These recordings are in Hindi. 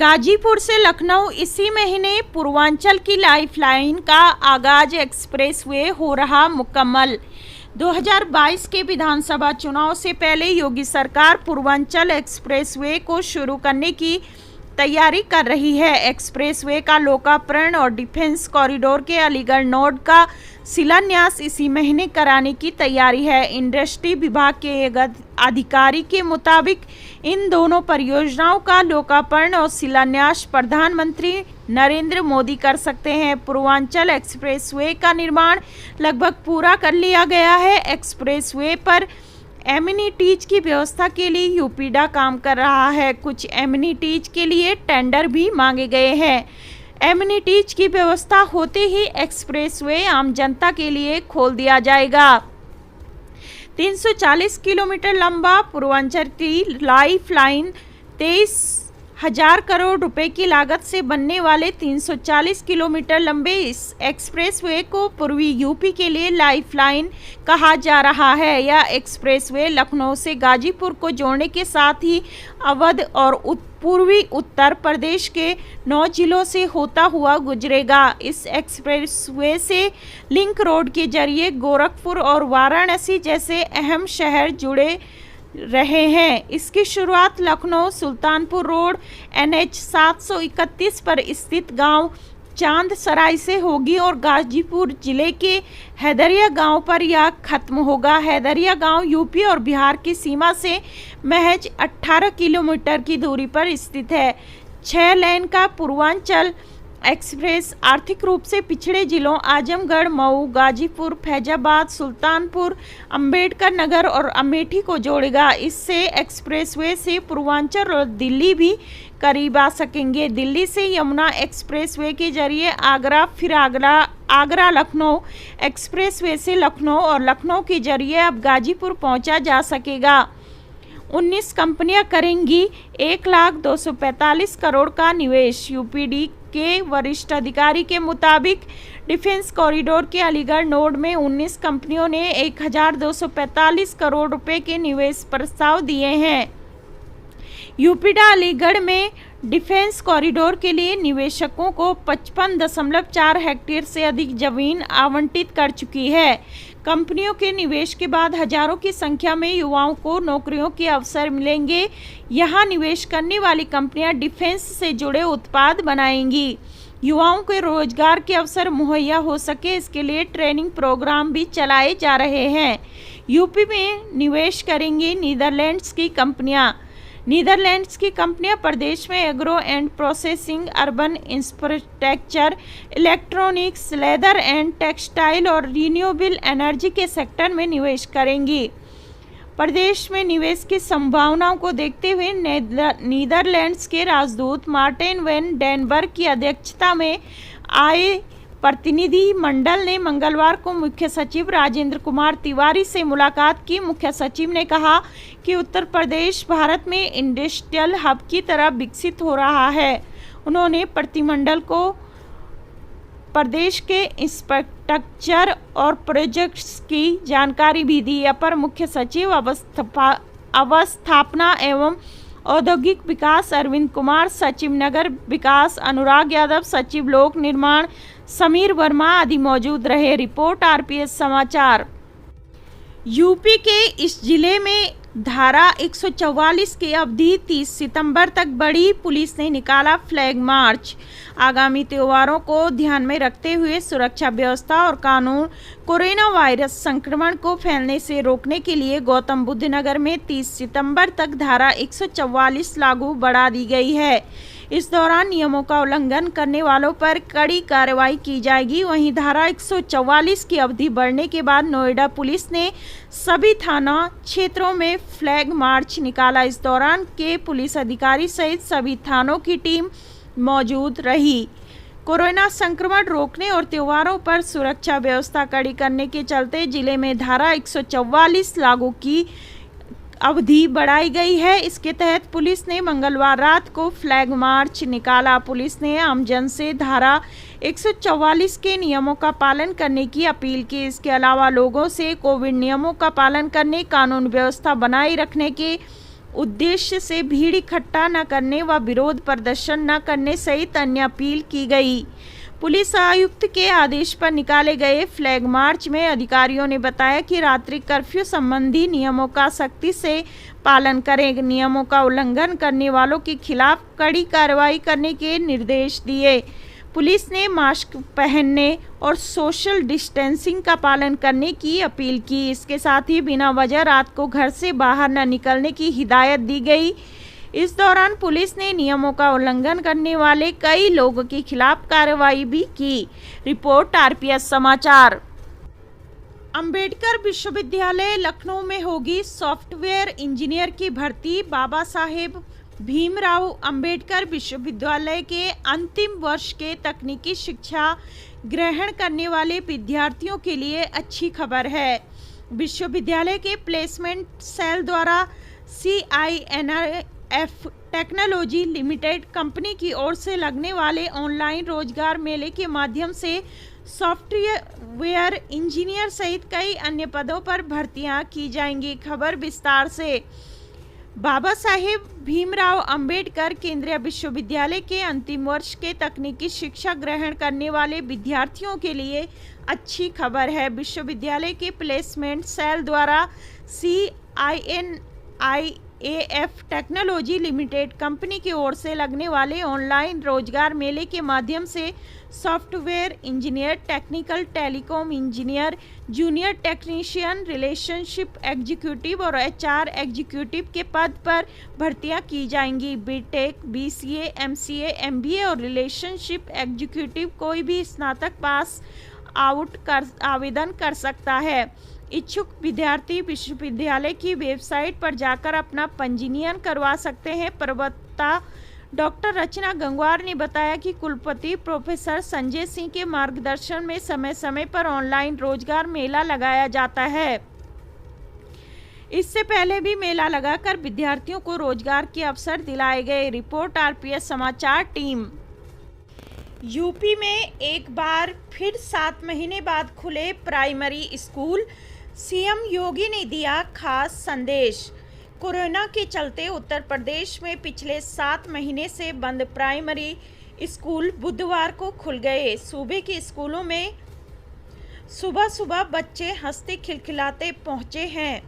गाजीपुर से लखनऊ इसी महीने पूर्वांचल की लाइफलाइन का आगाज एक्सप्रेसवे हो रहा मुकम्मल। 2022 के विधानसभा चुनाव से पहले योगी सरकार पूर्वांचल एक्सप्रेसवे को शुरू करने की तैयारी कर रही है। एक्सप्रेसवे का लोकार्पण और डिफेंस कॉरिडोर के अलीगढ़ नोड का शिलान्यास इसी महीने कराने की तैयारी है। इंडस्ट्री विभाग के एक अधिकारी के मुताबिक इन दोनों परियोजनाओं का लोकार्पण और शिलान्यास प्रधानमंत्री नरेंद्र मोदी कर सकते हैं। पूर्वांचल एक्सप्रेसवे का निर्माण लगभग पूरा कर लिया गया है। एक्सप्रेसवे पर एमिनिटीज की व्यवस्था के लिए यूपीडा काम कर रहा है। कुछ एमिनिटीज के लिए टेंडर भी मांगे गए हैं। एमिनिटीज की व्यवस्था होते ही एक्सप्रेसवे आम जनता के लिए खोल दिया जाएगा। 340 किलोमीटर लंबा पूर्वांचल की लाइफलाइन 23,000 करोड़ रुपए की लागत से बनने वाले 340 किलोमीटर लंबे इस एक्सप्रेसवे को पूर्वी यूपी के लिए लाइफलाइन कहा जा रहा है। यह एक्सप्रेसवे लखनऊ से गाजीपुर को जोड़ने के साथ ही अवध और पूर्वी उत्तर प्रदेश के 9 जिलों से होता हुआ गुजरेगा। इस एक्सप्रेसवे से लिंक रोड के जरिए गोरखपुर और वाराणसी जैसे अहम शहर जुड़े रहे हैं। इसकी शुरुआत लखनऊ सुल्तानपुर रोड NH 731 पर स्थित गांव चांद सराय से होगी और गाजीपुर जिले के हैदरिया गांव पर यह खत्म होगा। हैदरिया गांव यूपी और बिहार की सीमा से महज 18 किलोमीटर की दूरी पर स्थित है। 6 लेन का पूर्वांचल एक्सप्रेस आर्थिक रूप से पिछड़े जिलों आजमगढ़, मऊ, गाजीपुर, फैजाबाद, सुल्तानपुर, अंबेडकर नगर और अमेठी को जोड़ेगा। इससे एक्सप्रेसवे से पूर्वांचल और दिल्ली भी करीब आ सकेंगे। दिल्ली से यमुना एक्सप्रेसवे के जरिए आगरा, फिर आगरा लखनऊ एक्सप्रेसवे से लखनऊ और लखनऊ के जरिए अब गाजीपुर पहुंचा जा सकेगा। 19 कंपनियां करेंगी 1,02,45 करोड़ का निवेश। यूपीडी के वरिष्ठ अधिकारी के मुताबिक डिफेंस कॉरिडोर के अलीगढ़ नोड में 19 कंपनियों ने 1,245 करोड़ रुपए के निवेश प्रस्ताव दिए हैं। यूपीडा अलीगढ़ में डिफेंस कॉरिडोर के लिए निवेशकों को 55.4 हेक्टेयर से अधिक जमीन आवंटित कर चुकी है। कंपनियों के निवेश के बाद हजारों की संख्या में युवाओं को नौकरियों के अवसर मिलेंगे। यहां निवेश करने वाली कंपनियां डिफेंस से जुड़े उत्पाद बनाएंगी। युवाओं के रोजगार के अवसर मुहैया हो सके, इसके लिए ट्रेनिंग प्रोग्राम भी चलाए जा रहे हैं। यूपी में निवेश करेंगी नीदरलैंड्स की कंपनियां। नीदरलैंड्स की कंपनियां प्रदेश में agro and processing, urban infrastructure, electronics, leather and textile और रिन्यूएबल एनर्जी के सेक्टर में निवेश करेंगी। प्रदेश में निवेश की संभावनाओं को देखते हुए नीदरलैंड्स के राजदूत मार्टिन वैन डेनबर्ग की अध्यक्षता में आए प्रतिनिधि मंडल ने मंगलवार को मुख्य सचिव राजेंद्र कुमार तिवारी से मुलाकात की। मुख्य सचिव ने कहा कि उत्तर प्रदेश भारत में इंडस्ट्रियल हब की तरह विकसित हो रहा है। उन्होंने प्रतिनिधिमंडल को प्रदेश के इंफ्रास्ट्रक्चर और प्रोजेक्ट्स की जानकारी भी दी। अपर मुख्य सचिव अवस्थापना एवं औद्योगिक विकास अरविंद कुमार, सचिव नगर विकास अनुराग यादव, सचिव लोक निर्माण समीर वर्मा आदि मौजूद रहे। रिपोर्ट RPS समाचार। यूपी के इस जिले में धारा 144 की अवधि 30 सितंबर तक बढ़ी। पुलिस ने निकाला फ्लैग मार्च। आगामी त्योहारों को ध्यान में रखते हुए सुरक्षा व्यवस्था और कानून कोरोना वायरस संक्रमण को फैलने से रोकने के लिए गौतम बुद्ध नगर में 30 सितंबर तक धारा 144 लागू बढ़ा दी गई है। इस दौरान नियमों का उल्लंघन करने वालों पर कड़ी कार्रवाई की जाएगी। वहीं धारा 144 की अवधि बढ़ने के बाद नोएडा पुलिस ने सभी थाना क्षेत्रों में फ्लैग मार्च निकाला। इस दौरान के पुलिस अधिकारी सहित सभी थानों की टीम मौजूद रही। कोरोना संक्रमण रोकने और त्योहारों पर सुरक्षा व्यवस्था कड़ी करने के चलते जिले में धारा 144 लागू की अवधि बढ़ाई गई है। इसके तहत पुलिस ने मंगलवार रात को फ्लैग मार्च निकाला। पुलिस ने आमजन से धारा 144 के नियमों का पालन करने की अपील की। इसके अलावा लोगों से कोविड नियमों का पालन करने, कानून व्यवस्था बनाए रखने के उद्देश्य से भीड़ इकट्ठा न करने व विरोध प्रदर्शन न करने सहित अन्य अपील की गई। पुलिस आयुक्त के आदेश पर निकाले गए फ्लैग मार्च में अधिकारियों ने बताया कि रात्रि कर्फ्यू संबंधी नियमों का सख्ती से पालन करें। नियमों का उल्लंघन करने वालों के खिलाफ कड़ी कार्रवाई करने के निर्देश दिए। पुलिस ने मास्क पहनने और सोशल डिस्टेंसिंग का पालन करने की अपील की। इसके साथ ही बिना वजह रात को घर से बाहर न निकलने की हिदायत दी गई। इस दौरान पुलिस ने नियमों का उल्लंघन करने वाले कई लोगों के खिलाफ कार्रवाई भी की। रिपोर्ट आरपीएस समाचार। अंबेडकर विश्वविद्यालय लखनऊ में होगी सॉफ्टवेयर इंजीनियर की भर्ती। बाबा साहेब भीमराव अंबेडकर विश्वविद्यालय के अंतिम वर्ष के तकनीकी शिक्षा ग्रहण करने वाले विद्यार्थियों के लिए अच्छी खबर है। विश्वविद्यालय के प्लेसमेंट सेल द्वारा CINRF टेक्नोलॉजी लिमिटेड कंपनी की ओर से लगने वाले ऑनलाइन रोजगार मेले के माध्यम से सॉफ्टवेयर इंजीनियर सहित कई अन्य पदों पर भर्तियां की जाएंगी। खबर विस्तार से। बाबा साहेब भीमराव अंबेडकर केंद्रीय विश्वविद्यालय के अंतिम वर्ष के तकनीकी शिक्षा ग्रहण करने वाले विद्यार्थियों के लिए अच्छी खबर है। विश्वविद्यालय के प्लेसमेंट सेल द्वारा CINIAF टेक्नोलॉजी लिमिटेड कंपनी की ओर से लगने वाले ऑनलाइन रोजगार मेले के माध्यम से software engineer, technical telecom engineer, junior technician, relationship executive और HR एग्जीक्यूटिव के पद पर भर्तियां की जाएंगी। बीटेक, BCA, MCA, MBA और रिलेशनशिप एग्जीक्यूटिव कोई भी स्नातक पास आउट कर आवेदन कर सकता है। इच्छुक विद्यार्थी विश्वविद्यालय की वेबसाइट पर जाकर अपना पंजीयन करवा सकते हैं। प्रवक्ता डॉक्टर रचना गंगवार ने बताया कि कुलपति प्रोफेसर संजय सिंह के मार्गदर्शन में समय समय पर ऑनलाइन रोजगार मेला लगाया जाता है। इससे पहले भी मेला लगाकर विद्यार्थियों को रोजगार के अवसर दिलाए गए। रिपोर्ट आरपीएस समाचार टीम। यूपी में एक बार फिर 7 महीने बाद खुले प्राइमरी स्कूल। सीएम योगी ने दिया खास संदेश। कोरोना के चलते उत्तर प्रदेश में पिछले 7 महीने से बंद प्राइमरी स्कूल बुधवार को खुल गए। सूबे के स्कूलों में सुबह सुबह बच्चे हंसते खिलखिलाते पहुंचे हैं।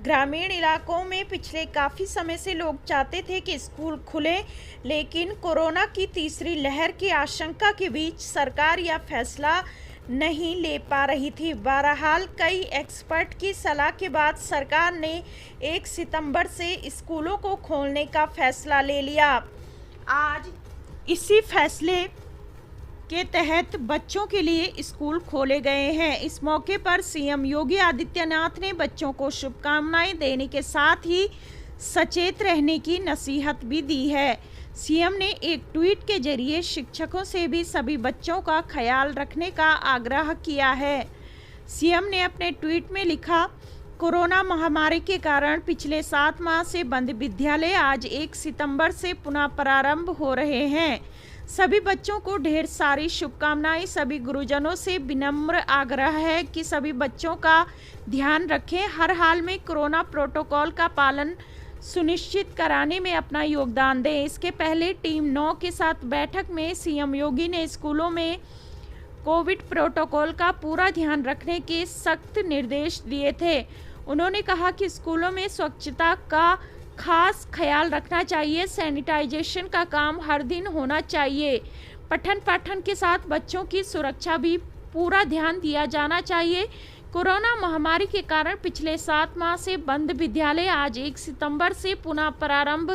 ग्रामीण इलाकों में पिछले काफ़ी समय से लोग चाहते थे कि स्कूल खुले, लेकिन कोरोना की तीसरी लहर की आशंका के बीच सरकार यह फैसला नहीं ले पा रही थी। बहरहाल कई एक्सपर्ट की सलाह के बाद सरकार ने 1 सितंबर से स्कूलों को खोलने का फैसला ले लिया। आज इसी फैसले के तहत बच्चों के लिए स्कूल खोले गए हैं। इस मौके पर सीएम योगी आदित्यनाथ ने बच्चों को शुभकामनाएं देने के साथ ही सचेत रहने की नसीहत भी दी है। सीएम ने एक ट्वीट के जरिए शिक्षकों से भी सभी बच्चों का ख्याल रखने का आग्रह किया है। सीएम ने अपने ट्वीट में लिखा, कोरोना महामारी के कारण पिछले 7 माह से बंद विद्यालय आज 1 सितंबर से पुनः प्रारंभ हो रहे हैं। सभी बच्चों को ढेर सारी शुभकामनाएं। सभी गुरुजनों से विनम्र आग्रह है कि सभी बच्चों का ध्यान रखें, हर हाल में कोरोना प्रोटोकॉल का पालन सुनिश्चित कराने में अपना योगदान दें। इसके पहले टीम 9 के साथ बैठक में सीएम योगी ने स्कूलों में कोविड प्रोटोकॉल का पूरा ध्यान रखने के सख्त निर्देश दिए थे। उन्होंने कहा कि स्कूलों में स्वच्छता का खास ख्याल रखना चाहिए, सैनिटाइजेशन का काम हर दिन होना चाहिए। पठन पाठन के साथ बच्चों की सुरक्षा भी पूरा ध्यान दिया जाना चाहिए। कोरोना महामारी के कारण पिछले 7 माह से बंद विद्यालय आज 1 सितंबर से पुनः प्रारंभ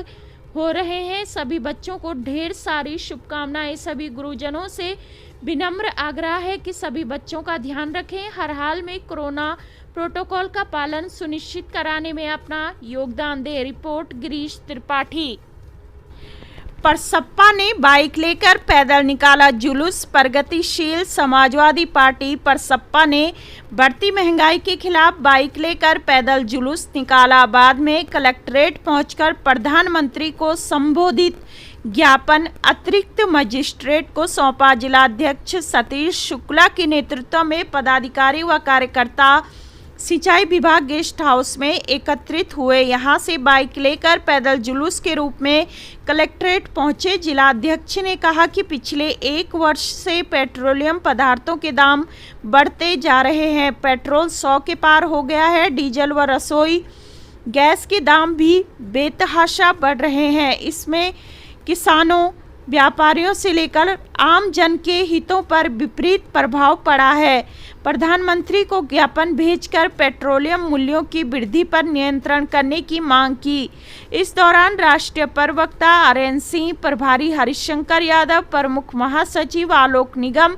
हो रहे हैं। सभी बच्चों को ढेर सारी शुभकामनाएं। सभी गुरुजनों से विनम्र आग्रह है कि सभी बच्चों का ध्यान रखें, हर हाल में कोरोना प्रोटोकॉल का पालन सुनिश्चित कराने में अपना योगदान दें। रिपोर्ट गिरीश त्रिपाठी। परसप्पा ने बाइक लेकर पैदल निकाला जुलूस। प्रगतिशील समाजवादी पार्टी परसप्पा ने बढ़ती महंगाई के खिलाफ बाइक लेकर पैदल जुलूस निकाला। बाद में कलेक्ट्रेट पहुंचकर प्रधानमंत्री को संबोधित ज्ञापन अतिरिक्त मजिस्ट्रेट को सौंपा। जिलाध्यक्ष सतीश शुक्ला के नेतृत्व में पदाधिकारी व कार्यकर्ता सिंचाई विभाग गेस्ट हाउस में एकत्रित हुए। यहां से बाइक लेकर पैदल जुलूस के रूप में कलेक्ट्रेट पहुंचे। जिलाध्यक्ष ने कहा कि पिछले 1 वर्ष से पेट्रोलियम पदार्थों के दाम बढ़ते जा रहे हैं। पेट्रोल 100 के पार हो गया है। डीजल व रसोई गैस के दाम भी बेतहाशा बढ़ रहे हैं। इसमें किसानों, व्यापारियों से लेकर आम जन के हितों पर विपरीत प्रभाव पड़ा है। प्रधानमंत्री को ज्ञापन भेजकर पेट्रोलियम मूल्यों की वृद्धि पर नियंत्रण करने की मांग की। इस दौरान राष्ट्रीय प्रवक्ता आरएन सिंह, प्रभारी हरिशंकर यादव, प्रमुख महासचिव आलोक निगम,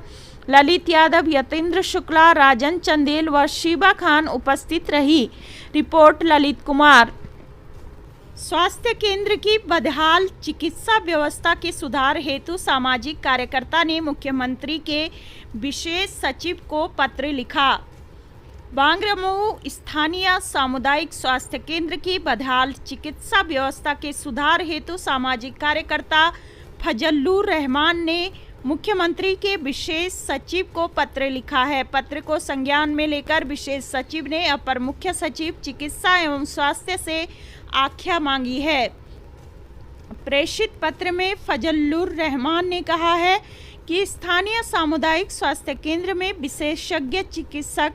ललित यादव, यतेंद्र शुक्ला, राजन चंदेल व शीबा खान उपस्थित रही। रिपोर्ट ललित कुमार। स्वास्थ्य केंद्र की बदहाल चिकित्सा व्यवस्था के सुधार हेतु सामाजिक कार्यकर्ता ने मुख्यमंत्री के विशेष सचिव को पत्र लिखा। बांगरमऊ स्थानीय सामुदायिक स्वास्थ्य केंद्र की बदहाल चिकित्सा व्यवस्था के सुधार हेतु सामाजिक कार्यकर्ता फजलुर रहमान ने मुख्यमंत्री के विशेष सचिव को पत्र लिखा है। पत्र को संज्ञान में लेकर विशेष सचिव ने अपर मुख्य सचिव चिकित्सा एवं स्वास्थ्य से आख्या मांगी है। प्रेषित पत्र में फजलुर रहमान ने कहा है कि स्थानीय सामुदायिक स्वास्थ्य केंद्र में विशेषज्ञ चिकित्सक,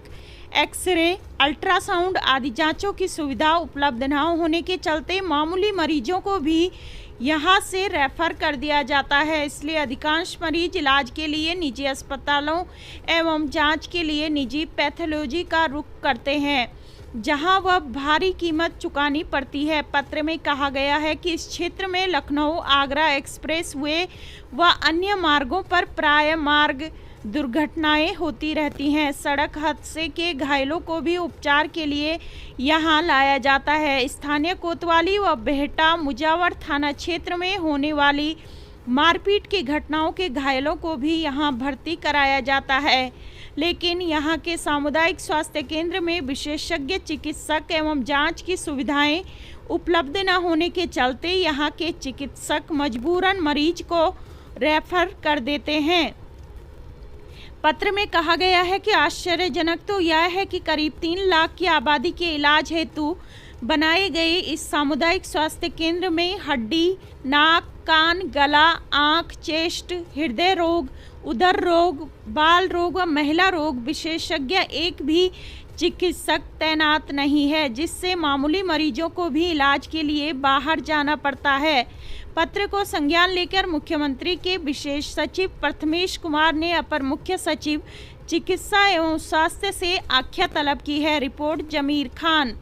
एक्सरे, अल्ट्रासाउंड आदि जांचों की सुविधा उपलब्ध न होने के चलते मामूली मरीजों को भी यहां से रेफर कर दिया जाता है। इसलिए अधिकांश मरीज इलाज के लिए निजी अस्पतालों एवं जांच के लिए निजी पैथोलॉजी का रुख करते हैं, जहां वह भारी कीमत चुकानी पड़ती है। पत्र में कहा गया है कि इस क्षेत्र में लखनऊ आगरा एक्सप्रेस वे व अन्य मार्गों पर प्राय मार्ग दुर्घटनाएं होती रहती हैं। सड़क हादसे के घायलों को भी उपचार के लिए यहां लाया जाता है। स्थानीय कोतवाली व बेहटा मुजावर थाना क्षेत्र में होने वाली मारपीट की घटनाओं के घायलों को भी यहां भर्ती कराया जाता है, लेकिन यहां के सामुदायिक स्वास्थ्य केंद्र में विशेषज्ञ चिकित्सक एवं जांच की सुविधाएं उपलब्ध न होने के चलते यहां के चिकित्सक मजबूरन मरीज को रेफर कर देते हैं। पत्र में कहा गया है कि आश्चर्यजनक तो यह है कि करीब 3 लाख की आबादी के इलाज हेतु बनाए गए इस सामुदायिक स्वास्थ्य केंद्र में हड्डी, नाक, कान, गला, आँख, चेस्ट, हृदय रोग, उदर रोग, बाल रोग व महिला रोग विशेषज्ञ एक भी चिकित्सक तैनात नहीं है, जिससे मामूली मरीजों को भी इलाज के लिए बाहर जाना पड़ता है। पत्र को संज्ञान लेकर मुख्यमंत्री के विशेष सचिव प्रथमेश कुमार ने अपर मुख्य सचिव चिकित्सा एवं स्वास्थ्य से आख्या तलब की है। रिपोर्ट जमीर खान।